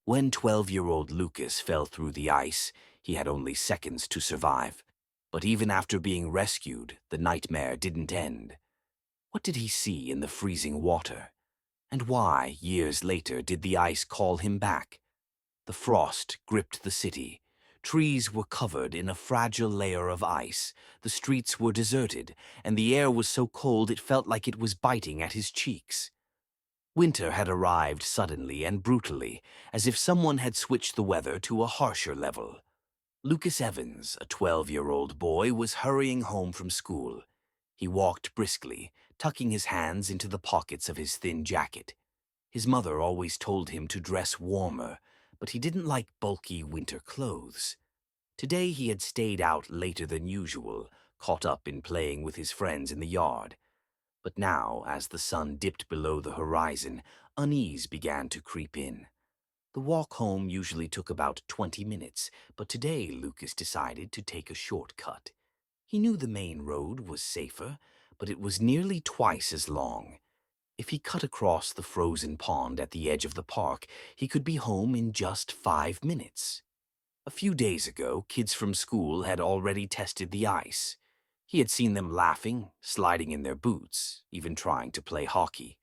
When 12-year-old Lucas fell through the ice, he had only seconds to survive. But even after being rescued, the nightmare didn't end. What did he see in the freezing water? And why, years later, did the ice call him back? The frost gripped the city. Trees were covered in a fragile layer of ice, the streets were deserted, and the air was so cold it felt like it was biting at his cheeks. Winter had arrived suddenly and brutally, as if someone had switched the weather to a harsher level. Lucas Evans, a 12-year-old boy, was hurrying home from school. He walked briskly, tucking his hands into the pockets of his thin jacket. His mother always told him to dress warmer, but he didn't like bulky winter clothes. Today he had stayed out later than usual, caught up in playing with his friends in the yard. But now, as the sun dipped below the horizon, unease began to creep in. The walk home usually took about 20 minutes, but today Lucas decided to take a shortcut. He knew the main road was safer, but it was nearly twice as long. If he cut across the frozen pond at the edge of the park, he could be home in just 5 minutes. A few days ago, kids from school had already tested the ice. He had seen them laughing, sliding in their boots, even trying to play hockey.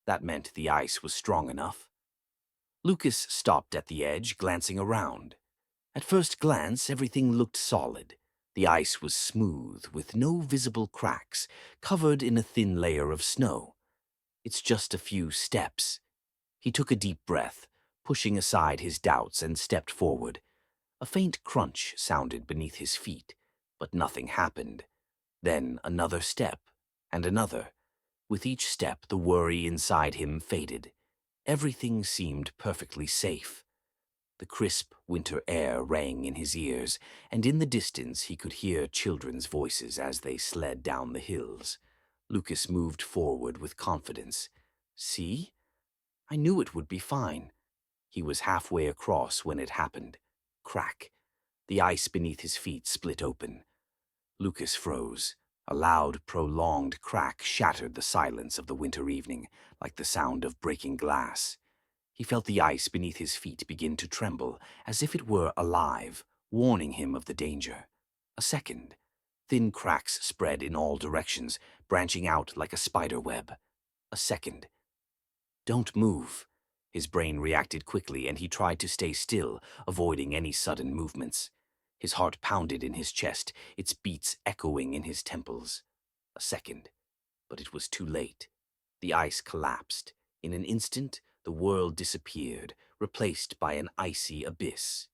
That meant the ice was strong enough. Lucas stopped at the edge, glancing around. At first glance, everything looked solid. The ice was smooth, with no visible cracks, covered in a thin layer of snow. It's just a few steps. He took a deep breath, pushing aside his doubts, and stepped forward. A faint crunch sounded beneath his feet, but nothing happened. Then another step, and another. With each step, the worry inside him faded. Everything seemed perfectly safe. The crisp winter air rang in his ears, and in the distance he could hear children's voices as they sled down the hills. Lucas moved forward with confidence. See? I knew it would be fine. He was halfway across when it happened. Crack. The ice beneath his feet split open. Lucas froze. A loud, prolonged crack shattered the silence of the winter evening, like the sound of breaking glass. He felt the ice beneath his feet begin to tremble, as if it were alive, warning him of the danger. A second. Thin cracks spread in all directions, branching out like a spider web. A second. Don't move. His brain reacted quickly, and he tried to stay still, avoiding any sudden movements. His heart pounded in his chest, its beats echoing in his temples. A second. But it was too late. The ice collapsed. In an instant, the world disappeared, replaced by an icy abyss.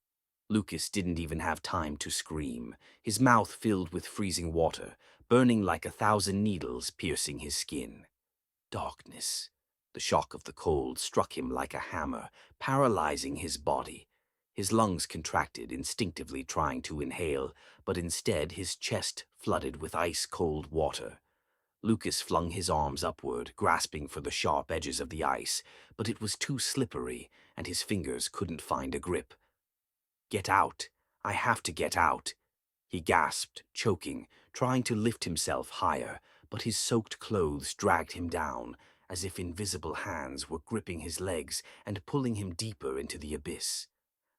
Lucas didn't even have time to scream, his mouth filled with freezing water, burning like 1,000 needles piercing his skin. Darkness. The shock of the cold struck him like a hammer, paralyzing his body. His lungs contracted, instinctively trying to inhale, but instead his chest flooded with ice-cold water. Lucas flung his arms upward, grasping for the sharp edges of the ice, but it was too slippery, and his fingers couldn't find a grip. Get out. I have to get out. He gasped, choking, trying to lift himself higher, but his soaked clothes dragged him down, as if invisible hands were gripping his legs and pulling him deeper into the abyss.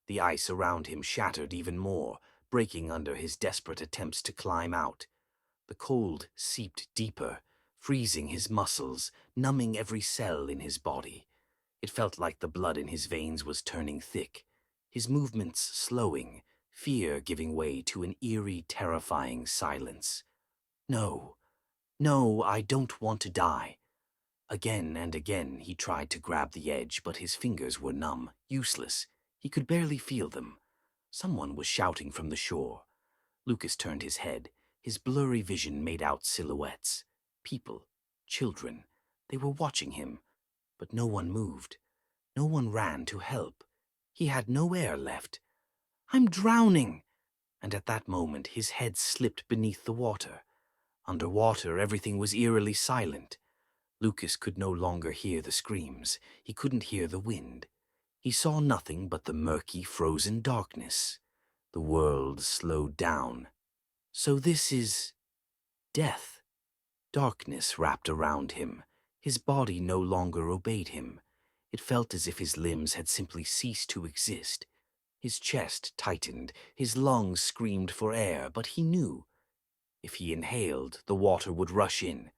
The ice around him shattered even more, breaking under his desperate attempts to climb out. The cold seeped deeper, freezing his muscles, numbing every cell in his body. It felt like the blood in his veins was turning thick, his movements slowing, fear giving way to an eerie, terrifying silence. No, no, I don't want to die. Again and again he tried to grab the edge, but his fingers were numb, useless. He could barely feel them. Someone was shouting from the shore. Lucas turned his head. His blurry vision made out silhouettes. People, children. They were watching him. But no one moved. No one ran to help. He had no air left. I'm drowning! And at that moment his head slipped beneath the water. Underwater, everything was eerily silent. Lucas could no longer hear the screams. He couldn't hear the wind. He saw nothing but the murky, frozen darkness. The world slowed down. So this is death. Darkness wrapped around him. His body no longer obeyed him. It felt as if his limbs had simply ceased to exist. His chest tightened, his lungs screamed for air, but he knew if he inhaled, the water would rush in.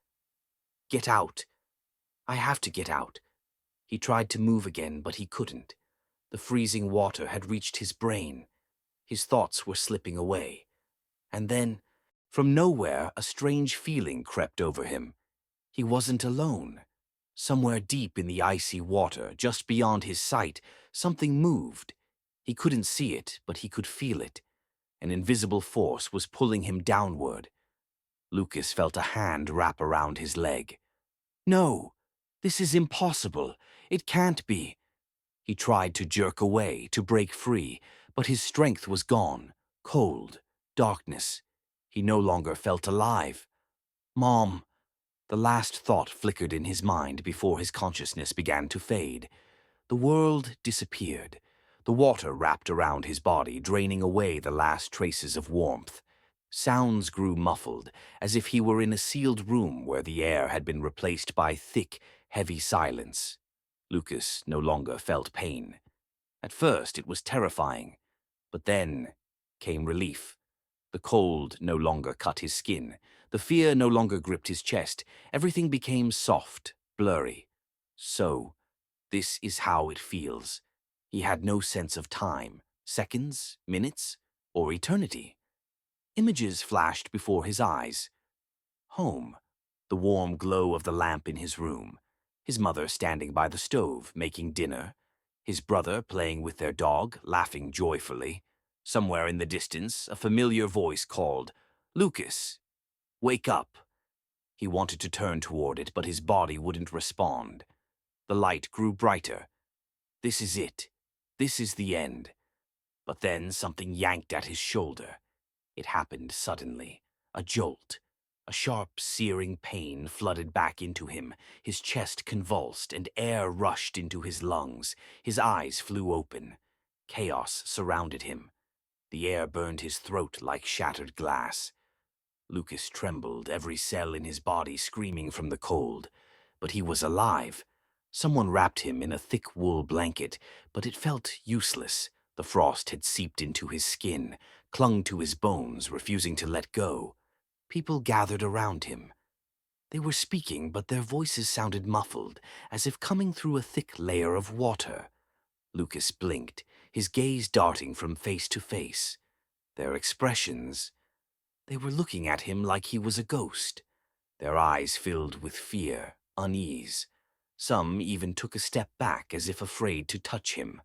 Get out! I have to get out. He tried to move again, but he couldn't. The freezing water had reached his brain. His thoughts were slipping away. And then, from nowhere, a strange feeling crept over him. He wasn't alone. Somewhere deep in the icy water, just beyond his sight, something moved. He couldn't see it, but he could feel it. An invisible force was pulling him downward. Lucas felt a hand wrap around his leg. No, this is impossible. It can't be. He tried to jerk away, to break free, but his strength was gone. Cold, darkness. He no longer felt alive. Mom. The last thought flickered in his mind before his consciousness began to fade. The world disappeared. The water wrapped around his body, draining away the last traces of warmth. Sounds grew muffled, as if he were in a sealed room where the air had been replaced by thick, heavy silence. Lucas no longer felt pain. At first, it was terrifying, but then came relief. The cold no longer cut his skin. The fear no longer gripped his chest. Everything became soft, blurry. So, this is how it feels. He had no sense of time, seconds, minutes, or eternity. Images flashed before his eyes. Home, the warm glow of the lamp in his room, his mother standing by the stove making dinner, his brother playing with their dog, laughing joyfully. Somewhere in the distance, a familiar voice called, "Lucas, wake up." He wanted to turn toward it, but his body wouldn't respond. The light grew brighter. This is it. This is the end. But then something yanked at his shoulder. It happened suddenly. A jolt. A sharp, searing pain flooded back into him. His chest convulsed, and air rushed into his lungs. His eyes flew open. Chaos surrounded him. The air burned his throat like shattered glass. Lucas trembled, every cell in his body screaming from the cold. But he was alive. Someone wrapped him in a thick wool blanket, but it felt useless. The frost had seeped into his skin, clung to his bones, refusing to let go. People gathered around him. They were speaking, but their voices sounded muffled, as if coming through a thick layer of water. Lucas blinked, his gaze darting from face to face. Their expressions, they were looking at him like he was a ghost. Their eyes filled with fear, unease. Some even took a step back as if afraid to touch him.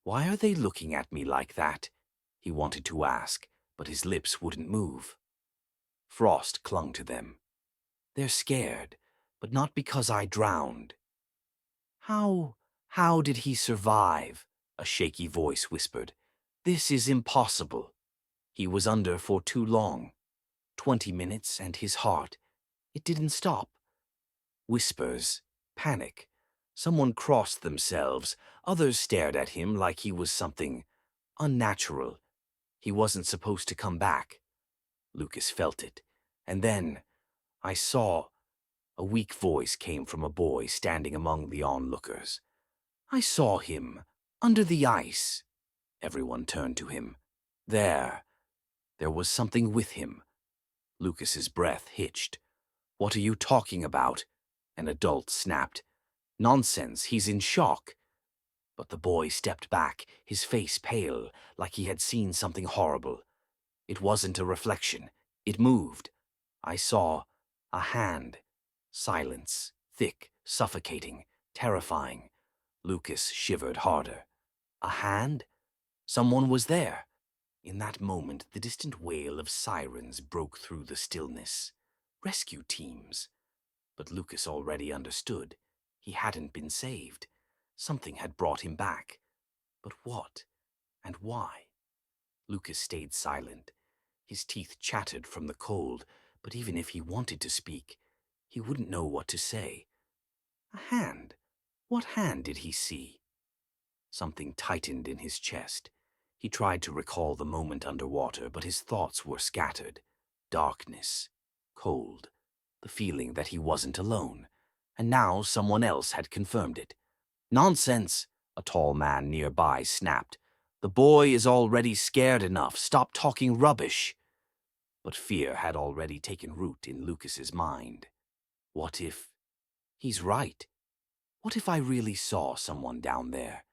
Why are they looking at me like that? He wanted to ask, but his lips wouldn't move. Frost clung to them. They're scared, but not because I drowned. How did he survive? A shaky voice whispered. This is impossible. He was under for too long. 20 minutes, and his heart, it didn't stop. Whispers, panic. Someone crossed themselves. Others stared at him like he was something unnatural. He wasn't supposed to come back. Lucas felt it. And then I saw. A weak voice came from a boy standing among the onlookers. I saw him, under the ice. Everyone turned to him. There was something with him. Lucas's breath hitched. What are you talking about? An adult snapped. Nonsense, he's in shock. But the boy stepped back, his face pale, like he had seen something horrible. It wasn't a reflection. It moved. I saw a hand. Silence, thick, suffocating, terrifying. Lucas shivered harder. A hand? Someone was there. In that moment, the distant wail of sirens broke through the stillness. Rescue teams. But Lucas already understood. He hadn't been saved. Something had brought him back. But what? And why? Lucas stayed silent. His teeth chattered from the cold, but even if he wanted to speak, he wouldn't know what to say. A hand? What hand did he see? Something tightened in his chest. He tried to recall the moment underwater, but his thoughts were scattered. Darkness. Cold. The feeling that he wasn't alone. And now someone else had confirmed it. "Nonsense," a tall man nearby snapped. "The boy is already scared enough. Stop talking rubbish." But fear had already taken root in Lucas's mind. What if... He's right. What if I really saw someone down there?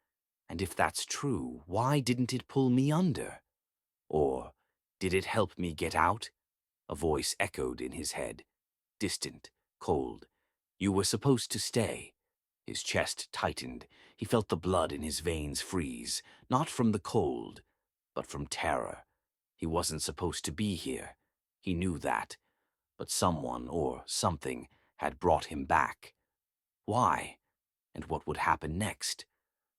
And if that's true, why didn't it pull me under? Or did it help me get out? A voice echoed in his head, distant, cold. "You were supposed to stay." His chest tightened. He felt the blood in his veins freeze, not from the cold, but from terror. He wasn't supposed to be here. He knew that. But someone or something had brought him back. Why? And what would happen next?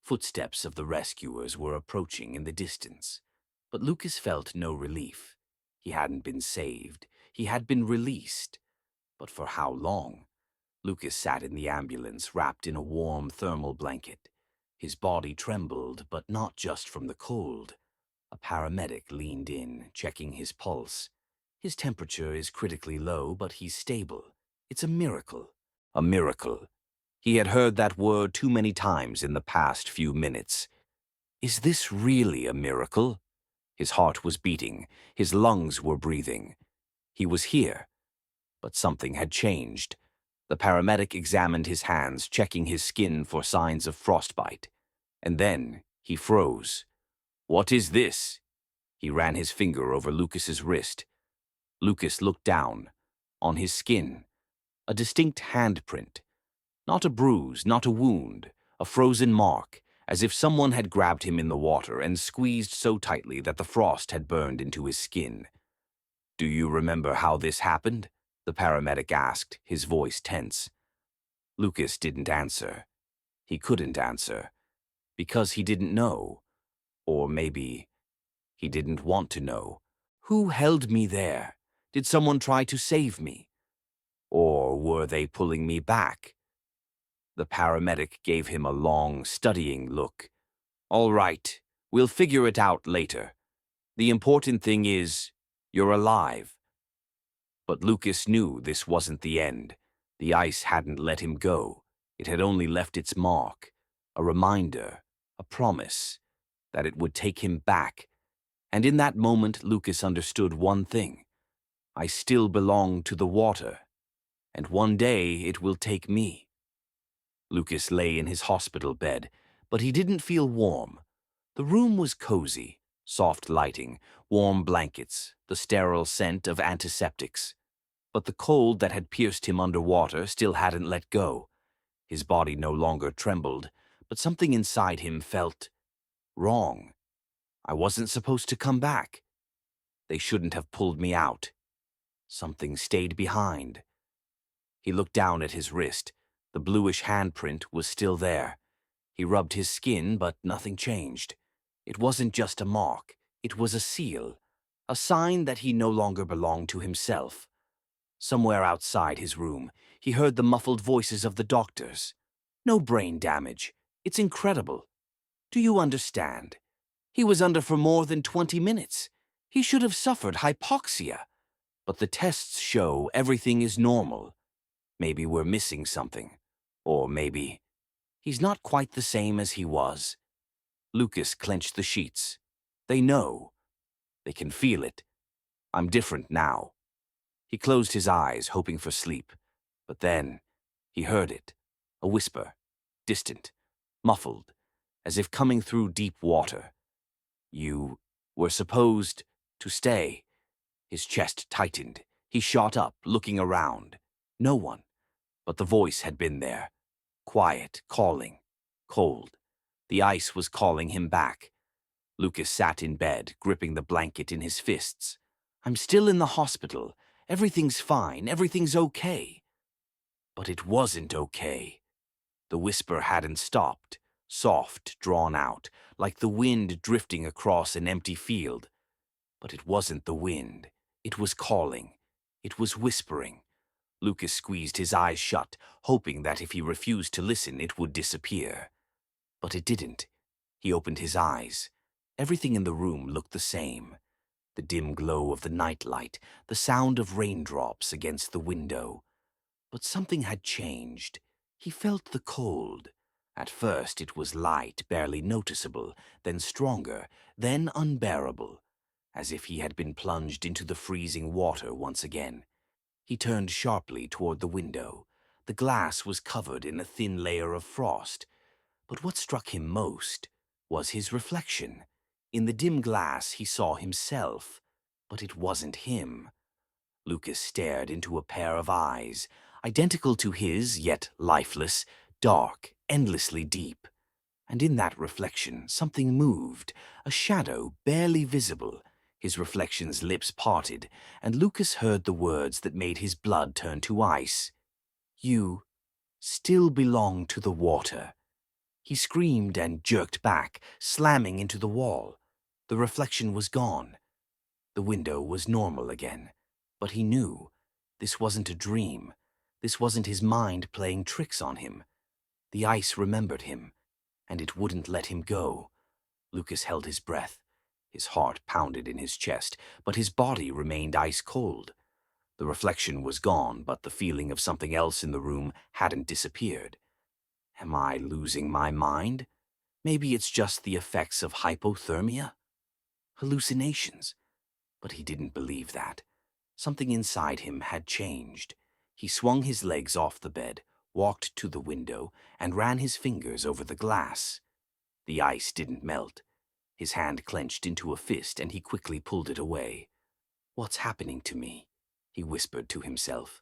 Footsteps of the rescuers were approaching in the distance. But Lucas felt no relief. He hadn't been saved. He had been released. But for how long? Lucas sat in the ambulance, wrapped in a warm thermal blanket. His body trembled, but not just from the cold. A paramedic leaned in, checking his pulse. "His temperature is critically low, but he's stable. It's a miracle." A miracle. He had heard that word too many times in the past few minutes. Is this really a miracle? His heart was beating. His lungs were breathing. He was here. But something had changed. The paramedic examined his hands, checking his skin for signs of frostbite. And then he froze. "What is this?" He ran his finger over Lucas's wrist. Lucas looked down. On his skin, a distinct handprint. Not a bruise, not a wound, a frozen mark, as if someone had grabbed him in the water and squeezed so tightly that the frost had burned into his skin. "Do you remember how this happened?" the paramedic asked, his voice tense. Lucas didn't answer. He couldn't answer. Because he didn't know. Or maybe he didn't want to know. Who held me there? Did someone try to save me? Or were they pulling me back? The paramedic gave him a long, studying look. "All right, we'll figure it out later. The important thing is, you're alive." But Lucas knew this wasn't the end. The ice hadn't let him go. It had only left its mark, a reminder, a promise, that it would take him back. And in that moment, Lucas understood one thing. I still belong to the water, and one day it will take me. Lucas lay in his hospital bed, but he didn't feel warm. The room was cozy, soft lighting, warm blankets, the sterile scent of antiseptics. But the cold that had pierced him underwater still hadn't let go. His body no longer trembled, but something inside him felt wrong. I wasn't supposed to come back. They shouldn't have pulled me out. Something stayed behind. He looked down at his wrist. The bluish handprint was still there. He rubbed his skin, but nothing changed. It wasn't just a mark. It was a seal, a sign that he no longer belonged to himself. Somewhere outside his room, he heard the muffled voices of the doctors. "No brain damage. It's incredible. Do you understand? He was under for more than 20 minutes. He should have suffered hypoxia. But the tests show everything is normal. Maybe we're missing something. Or maybe he's not quite the same as he was." Lucas clenched the sheets. They know. They can feel it. I'm different now. He closed his eyes, hoping for sleep. But then he heard it. A whisper. Distant. Muffled. As if coming through deep water. "You were supposed to stay." His chest tightened. He shot up, looking around. No one. But the voice had been there. Quiet, calling. Cold. The ice was calling him back. Lucas sat in bed, gripping the blanket in his fists. "I'm still in the hospital. Everything's fine. Everything's okay." But it wasn't okay. The whisper hadn't stopped. Soft, drawn out, like the wind drifting across an empty field. But it wasn't the wind. It was calling. It was whispering. Lucas squeezed his eyes shut, hoping that if he refused to listen, it would disappear. But it didn't. He opened his eyes. Everything in the room looked the same. The dim glow of the nightlight, the sound of raindrops against the window. But something had changed. He felt the cold. At first it was light, barely noticeable, then stronger, then unbearable, as if he had been plunged into the freezing water once again. He turned sharply toward the window. The glass was covered in a thin layer of frost, but what struck him most was his reflection. In the dim glass he saw himself, but it wasn't him. Lucas stared into a pair of eyes, identical to his, yet lifeless, dark, endlessly deep. And in that reflection something moved, a shadow barely visible. His reflection's lips parted, and Lucas heard the words that made his blood turn to ice. "You still belong to the water." He screamed and jerked back, slamming into the wall. The reflection was gone. The window was normal again. But he knew this wasn't a dream. This wasn't his mind playing tricks on him. The ice remembered him, and it wouldn't let him go. Lucas held his breath. His heart pounded in his chest, but his body remained ice cold. The reflection was gone, but the feeling of something else in the room hadn't disappeared. Am I losing my mind? Maybe it's just the effects of hypothermia? Hallucinations? But he didn't believe that. Something inside him had changed. He swung his legs off the bed, walked to the window, and ran his fingers over the glass. The ice didn't melt. His hand clenched into a fist, and he quickly pulled it away. "What's happening to me?" he whispered to himself.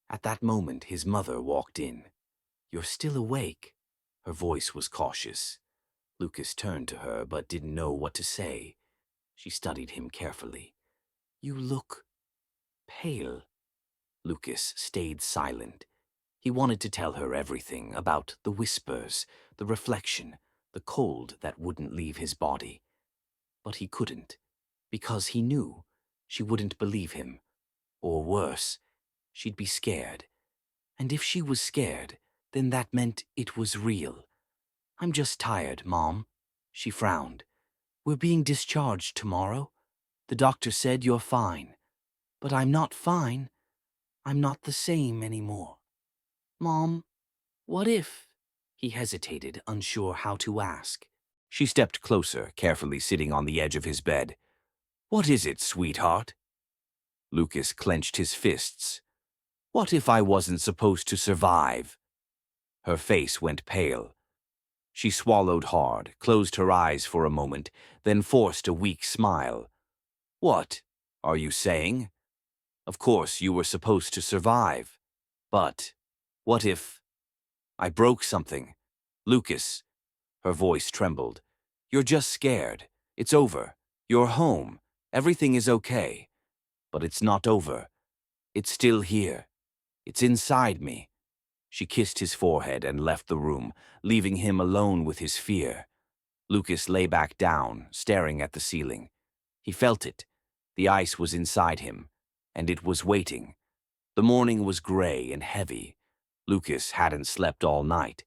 At that moment, his mother walked in. "You're still awake?" Her voice was cautious. Lucas turned to her, but didn't know what to say. She studied him carefully. "You look pale." Lucas stayed silent. He wanted to tell her everything about the whispers, the reflection, the cold that wouldn't leave his body. But he couldn't, because he knew she wouldn't believe him. Or worse, she'd be scared. And if she was scared, then that meant it was real. "I'm just tired, Mom." She frowned. "We're being discharged tomorrow. The doctor said you're fine. But I'm not fine. I'm not the same anymore." "Mom, what if?" He hesitated, unsure how to ask. She stepped closer, carefully sitting on the edge of his bed. "What is it, sweetheart?" Lucas clenched his fists. "What if I wasn't supposed to survive?" Her face went pale. She swallowed hard, closed her eyes for a moment, then forced a weak smile. "What are you saying? Of course you were supposed to survive. But what if I broke something? Lucas," her voice trembled, "you're just scared. It's over. You're home. Everything is okay. But it's not over. It's still here. It's inside me." She kissed his forehead and left the room, leaving him alone with his fear. Lucas lay back down, staring at the ceiling. He felt it. The ice was inside him, and it was waiting. The morning was gray and heavy. Lucas hadn't slept all night.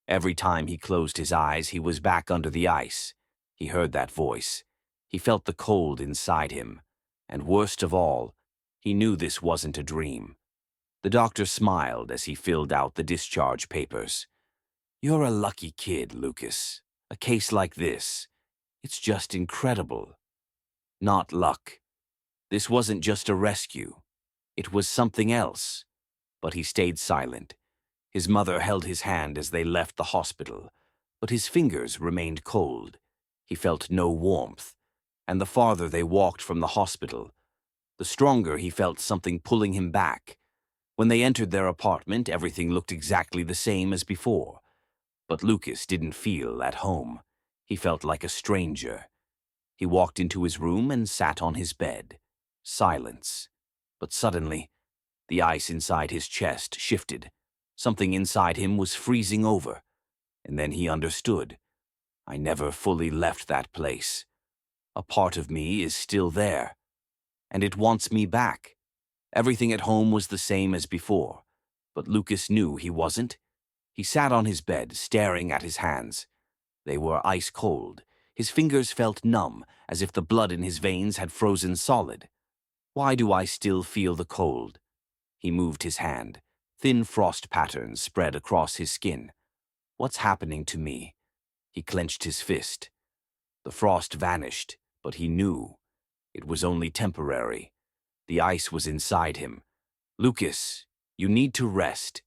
Every time he closed his eyes, he was back under the ice. He heard that voice. He felt the cold inside him. And worst of all, he knew this wasn't a dream. The doctor smiled as he filled out the discharge papers. "You're a lucky kid, Lucas. A case like this. It's just incredible. Not luck. This wasn't just a rescue. It was something else." But he stayed silent. His mother held his hand as they left the hospital, but his fingers remained cold. He felt no warmth, and the farther they walked from the hospital, the stronger he felt something pulling him back. When they entered their apartment, everything looked exactly the same as before. But Lucas didn't feel at home. He felt like a stranger. He walked into his room and sat on his bed. Silence. But suddenly, the ice inside his chest shifted. Something inside him was freezing over. And then he understood. I never fully left that place. A part of me is still there. And it wants me back. Everything at home was the same as before. But Lucas knew he wasn't. He sat on his bed, staring at his hands. They were ice cold. His fingers felt numb, as if the blood in his veins had frozen solid. Why do I still feel the cold? He moved his hand. Thin frost patterns spread across his skin. What's happening to me? He clenched his fist. The frost vanished, but he knew it was only temporary. The ice was inside him. Lucas, you need to rest.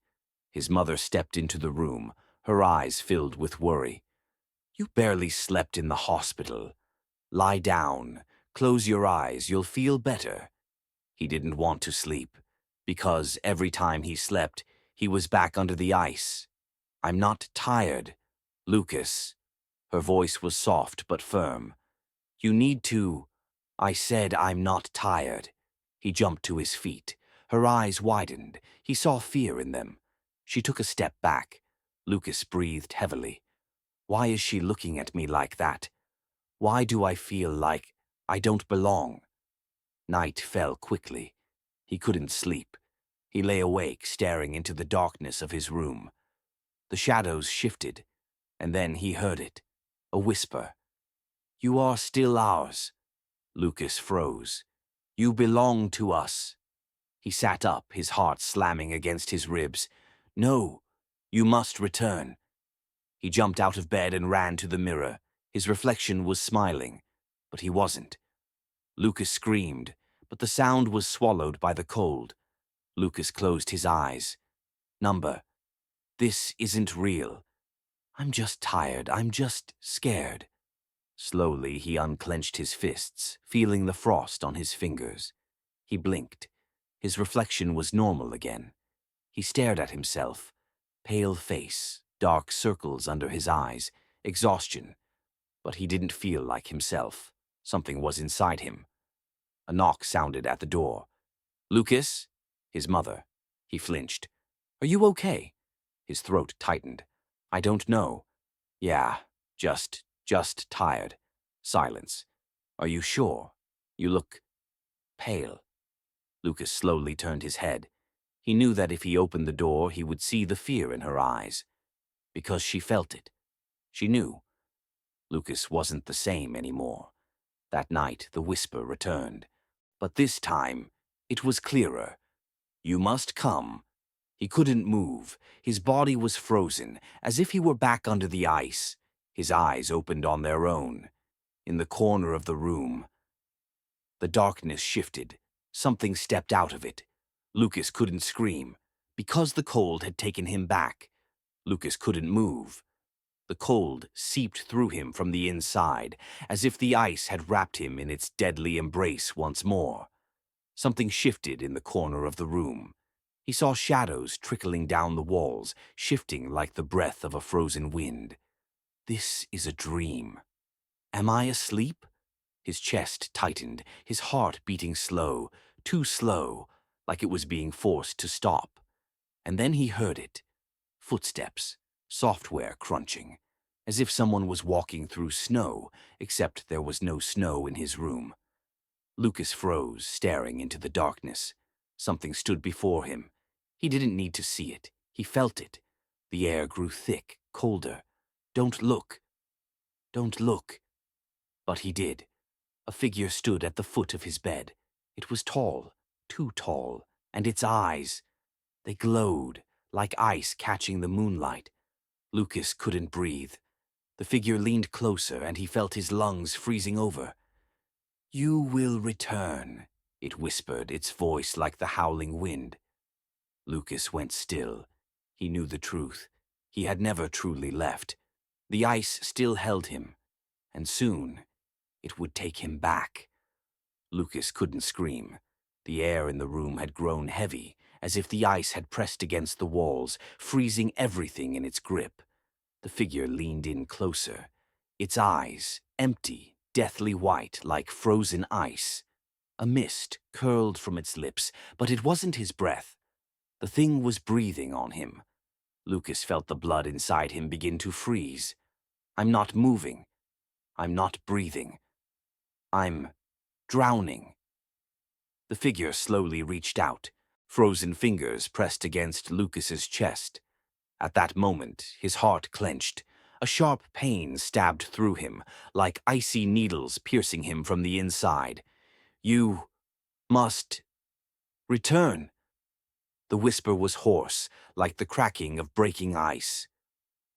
His mother stepped into the room, her eyes filled with worry. You barely slept in the hospital. Lie down. Close your eyes. You'll feel better. He didn't want to sleep, because every time he slept, he was back under the ice. I'm not tired, Lucas. Her voice was soft but firm. You need to. I said I'm not tired. He jumped to his feet. Her eyes widened. He saw fear in them. She took a step back. Lucas breathed heavily. Why is she looking at me like that? Why do I feel like I don't belong? Night fell quickly. He couldn't sleep. He lay awake, staring into the darkness of his room. The shadows shifted, and then he heard it. A whisper. You are still ours. Lucas froze. You belong to us. He sat up, his heart slamming against his ribs. No, you must return. He jumped out of bed and ran to the mirror. His reflection was smiling, but he wasn't. Lucas screamed, but the sound was swallowed by the cold. Lucas closed his eyes. Number. This isn't real. I'm just tired. I'm just scared. Slowly, he unclenched his fists, feeling the frost on his fingers. He blinked. His reflection was normal again. He stared at himself. Pale face, dark circles under his eyes, exhaustion. But he didn't feel like himself. Something was inside him. A knock sounded at the door. Lucas? His mother. He flinched. Are you okay? His throat tightened. I don't know. Yeah, just tired. Silence. Are you sure? You look pale. Lucas slowly turned his head. He knew that if he opened the door, he would see the fear in her eyes. Because she felt it. She knew. Lucas wasn't the same anymore. That night, the whisper returned. But this time, it was clearer. You must come. He couldn't move. His body was frozen, as if he were back under the ice. His eyes opened on their own. In the corner of the room, the darkness shifted. Something stepped out of it. Lucas couldn't scream. Because the cold had taken him back, Lucas couldn't move. The cold seeped through him from the inside, as if the ice had wrapped him in its deadly embrace once more. Something shifted in the corner of the room. He saw shadows trickling down the walls, shifting like the breath of a frozen wind. This is a dream. Am I asleep? His chest tightened, his heart beating slow, too slow, like it was being forced to stop. And then he heard it. Footsteps, software crunching, as if someone was walking through snow, except there was no snow in his room. Lucas froze, staring into the darkness. Something stood before him. He didn't need to see it. He felt it. The air grew thick, colder. Don't look. Don't look. But he did. A figure stood at the foot of his bed. It was tall, too tall, and its eyes, they glowed, like ice catching the moonlight. Lucas couldn't breathe. The figure leaned closer, and he felt his lungs freezing over. You will return, it whispered, its voice like the howling wind. Lucas went still. He knew the truth. He had never truly left. The ice still held him, and soon it would take him back. Lucas couldn't scream. The air in the room had grown heavy, as if the ice had pressed against the walls, freezing everything in its grip. The figure leaned in closer, its eyes empty, deathly white like frozen ice. A mist curled from its lips, but it wasn't his breath. The thing was breathing on him. Lucas felt the blood inside him begin to freeze. I'm not moving. I'm not breathing. I'm drowning. The figure slowly reached out. Frozen fingers pressed against Lucas's chest. At that moment, his heart clenched. A sharp pain stabbed through him, like icy needles piercing him from the inside. You must return. The whisper was hoarse, like the cracking of breaking ice.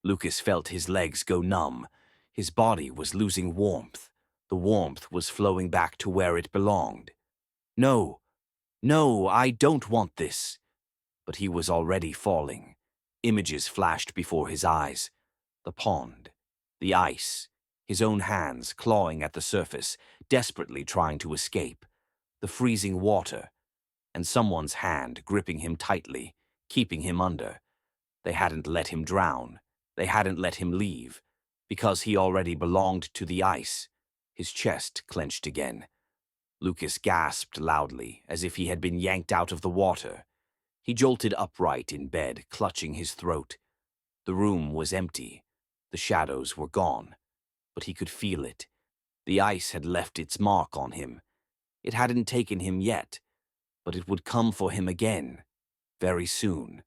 Lucas felt his legs go numb. His body was losing warmth. The warmth was flowing back to where it belonged. No, no, I don't want this. But he was already falling. Images flashed before his eyes. The pond, the ice, his own hands clawing at the surface, desperately trying to escape, the freezing water, and someone's hand gripping him tightly, keeping him under. They hadn't let him drown. They hadn't let him leave, because he already belonged to the ice. His chest clenched again. Lucas gasped loudly, as if he had been yanked out of the water. He jolted upright in bed, clutching his throat. The room was empty. The shadows were gone. But he could feel it. The ice had left its mark on him. It hadn't taken him yet, but it would come for him again, very soon.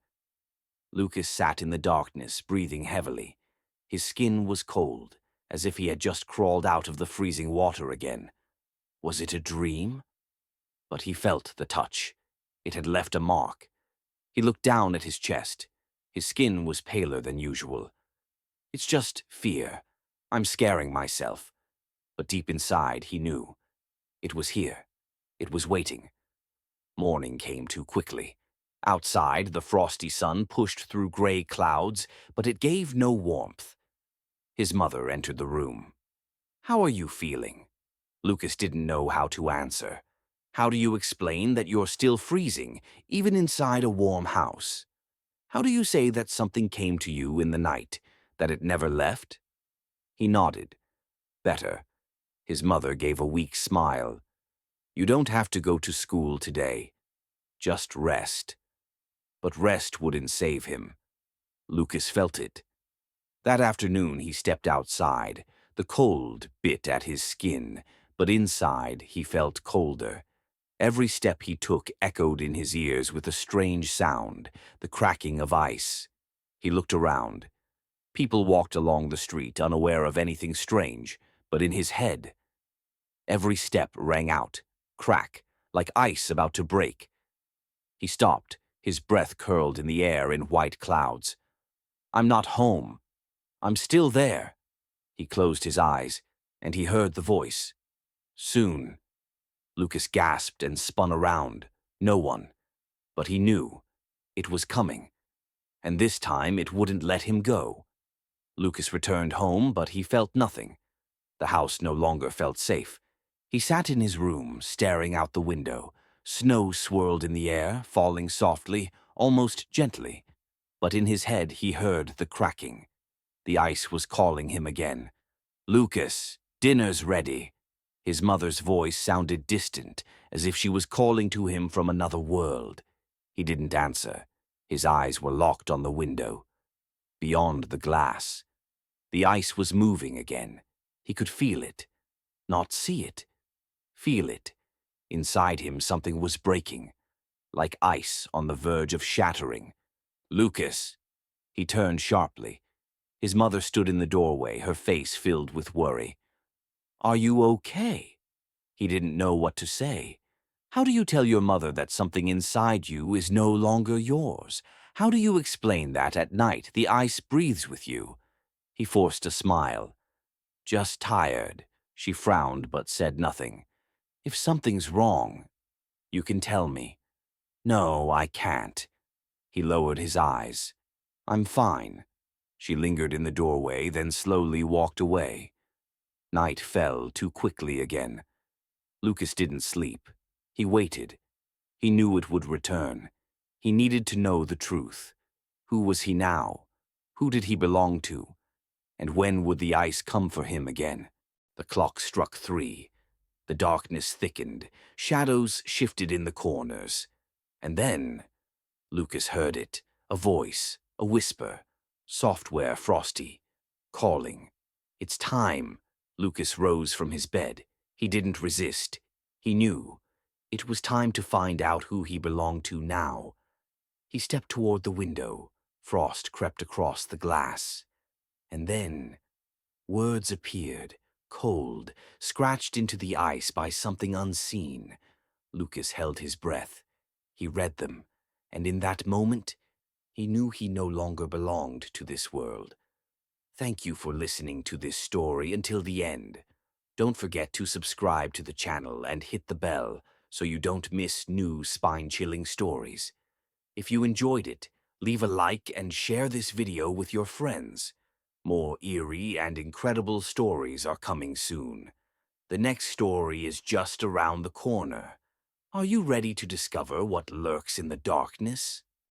Lucas sat in the darkness, breathing heavily. His skin was cold, as if he had just crawled out of the freezing water again. Was it a dream? But he felt the touch. It had left a mark. He looked down at his chest. His skin was paler than usual. It's just fear. I'm scaring myself. But deep inside, he knew. It was here. It was waiting. Morning came too quickly. Outside, the frosty sun pushed through gray clouds, but it gave no warmth. His mother entered the room. "How are you feeling?" Lucas didn't know how to answer. How do you explain that you're still freezing, even inside a warm house? How do you say that something came to you in the night, that it never left? He nodded. Better. His mother gave a weak smile. You don't have to go to school today. Just rest. But rest wouldn't save him. Lucas felt it. That afternoon he stepped outside. The cold bit at his skin, but inside he felt colder. Every step he took echoed in his ears with a strange sound, the cracking of ice. He looked around. People walked along the street, unaware of anything strange, but in his head, every step rang out, crack, like ice about to break. He stopped, his breath curled in the air in white clouds. I'm not home. I'm still there. He closed his eyes, and he heard the voice. Soon. Lucas gasped and spun around. No one. But he knew. It was coming. And this time it wouldn't let him go. Lucas returned home, but he felt nothing. The house no longer felt safe. He sat in his room, staring out the window. Snow swirled in the air, falling softly, almost gently. But in his head he heard the cracking. The ice was calling him again. Lucas, dinner's ready. His mother's voice sounded distant, as if she was calling to him from another world. He didn't answer. His eyes were locked on the window. Beyond the glass, the ice was moving again. He could feel it. Not see it. Feel it. Inside him something was breaking, like ice on the verge of shattering. Lucas. He turned sharply. His mother stood in the doorway, her face filled with worry. Are you okay? He didn't know what to say. How do you tell your mother that something inside you is no longer yours? How do you explain that at night the ice breathes with you? He forced a smile. Just tired. She frowned but said nothing. If something's wrong, you can tell me. No, I can't. He lowered his eyes. I'm fine. She lingered in the doorway, then slowly walked away. Night fell too quickly again. Lucas didn't sleep. He waited. He knew it would return. He needed to know the truth. Who was he now? Who did he belong to? And when would the ice come for him again? The clock struck 3. The darkness thickened. Shadows shifted in the corners. And then, Lucas heard it. A voice, a whisper, software frosty, calling. It's time. Lucas rose from his bed. He didn't resist. He knew. It was time to find out who he belonged to now. He stepped toward the window. Frost crept across the glass. And then, words appeared, cold, scratched into the ice by something unseen. Lucas held his breath. He read them, and in that moment, he knew he no longer belonged to this world. Thank you for listening to this story until the end. Don't forget to subscribe to the channel and hit the bell so you don't miss new spine-chilling stories. If you enjoyed it, leave a like and share this video with your friends. More eerie and incredible stories are coming soon. The next story is just around the corner. Are you ready to discover what lurks in the darkness?